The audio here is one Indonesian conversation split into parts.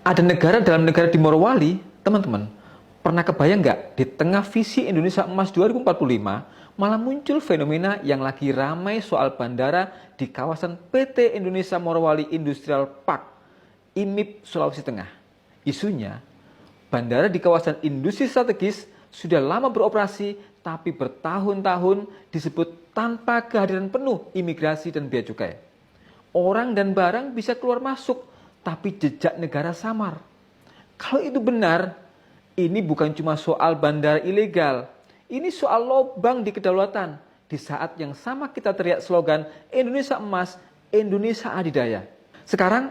Ada negara dalam negara di Morowali, teman-teman, pernah kebayang nggak di tengah visi Indonesia Emas 2045 malah muncul fenomena yang lagi ramai soal bandara di kawasan PT Indonesia Morowali Industrial Park, IMIP, Sulawesi Tengah. Isunya, bandara di kawasan industri strategis sudah lama beroperasi tapi bertahun-tahun disebut tanpa kehadiran penuh imigrasi dan bea cukai. Orang dan barang bisa keluar masuk, tapi jejak negara samar. Kalau itu benar, ini bukan cuma soal bandara ilegal. Ini soal lobang di kedaulatan. Di saat yang sama kita teriak slogan Indonesia Emas, Indonesia Adidaya. Sekarang,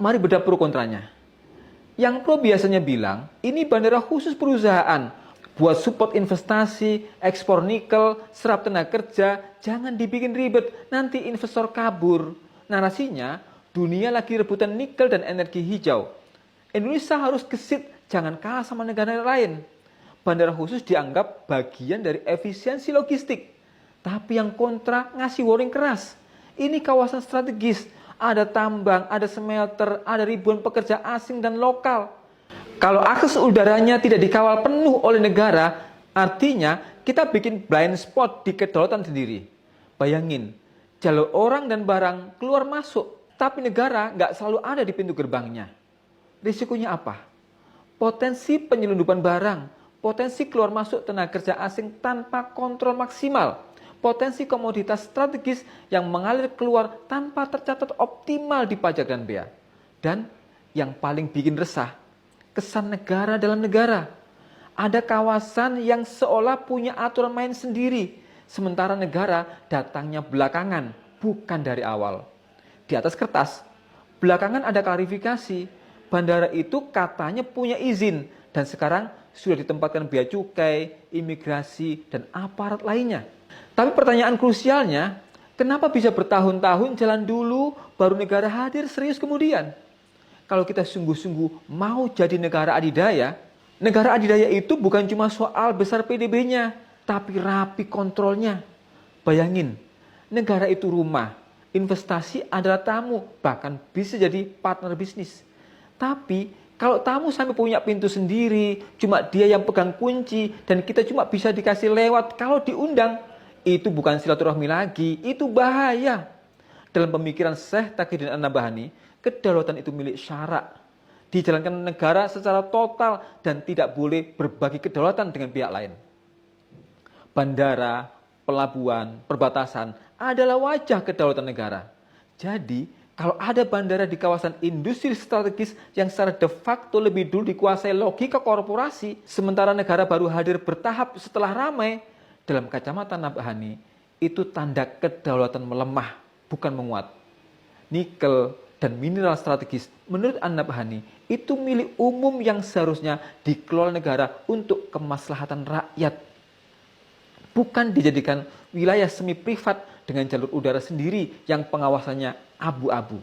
mari bedah pro kontranya. Yang pro biasanya bilang, ini bandara khusus perusahaan. Buat support investasi, ekspor nikel, serap tenaga kerja, jangan dibikin ribet, nanti investor kabur. Narasinya, dunia lagi rebutan nikel dan energi hijau. Indonesia harus gesit, jangan kalah sama negara lain. Bandara khusus dianggap bagian dari efisiensi logistik. Tapi yang kontra ngasih warning keras. Ini kawasan strategis, ada tambang, ada smelter, ada ribuan pekerja asing dan lokal. Kalau akses udaranya tidak dikawal penuh oleh negara, artinya kita bikin blind spot di kedaulatan sendiri. Bayangin, jalur orang dan barang keluar masuk, tapi negara nggak selalu ada di pintu gerbangnya. Risikonya apa? Potensi penyelundupan barang, potensi keluar masuk tenaga kerja asing tanpa kontrol maksimal, potensi komoditas strategis yang mengalir keluar tanpa tercatat optimal di pajak dan bea. Dan yang paling bikin resah, kesan negara dalam negara. Ada kawasan yang seolah punya aturan main sendiri, sementara negara datangnya belakangan, bukan dari awal. Di atas kertas, belakangan ada klarifikasi, bandara itu katanya punya izin, dan sekarang sudah ditempatkan bea cukai, imigrasi, dan aparat lainnya. Tapi pertanyaan krusialnya, kenapa bisa bertahun-tahun jalan dulu, baru negara hadir serius kemudian? Kalau kita sungguh-sungguh mau jadi negara adidaya itu bukan cuma soal besar PDB-nya, tapi rapi kontrolnya. Bayangin, negara itu rumah, investasi adalah tamu, bahkan bisa jadi partner bisnis. Tapi kalau tamu sampai punya pintu sendiri, cuma dia yang pegang kunci, dan kita cuma bisa dikasih lewat kalau diundang, itu bukan silaturahmi lagi, itu bahaya. Dalam pemikiran Syekh Taqiyuddin An-Nabhani, kedaulatan itu milik syarak, dijalankan negara secara total dan tidak boleh berbagi kedaulatan dengan pihak lain. Bandara, pelabuhan, perbatasan adalah wajah kedaulatan negara. Jadi, kalau ada bandara di kawasan industri strategis yang secara de facto lebih dulu dikuasai logika korporasi, sementara negara baru hadir bertahap setelah ramai, dalam kacamata Nabhani, itu tanda kedaulatan melemah, bukan menguat. Nikel dan mineral strategis, menurut An-Nabhani, itu milik umum yang seharusnya dikelola negara untuk kemaslahatan rakyat. Bukan dijadikan wilayah semi privat dengan jalur udara sendiri yang pengawasannya abu-abu.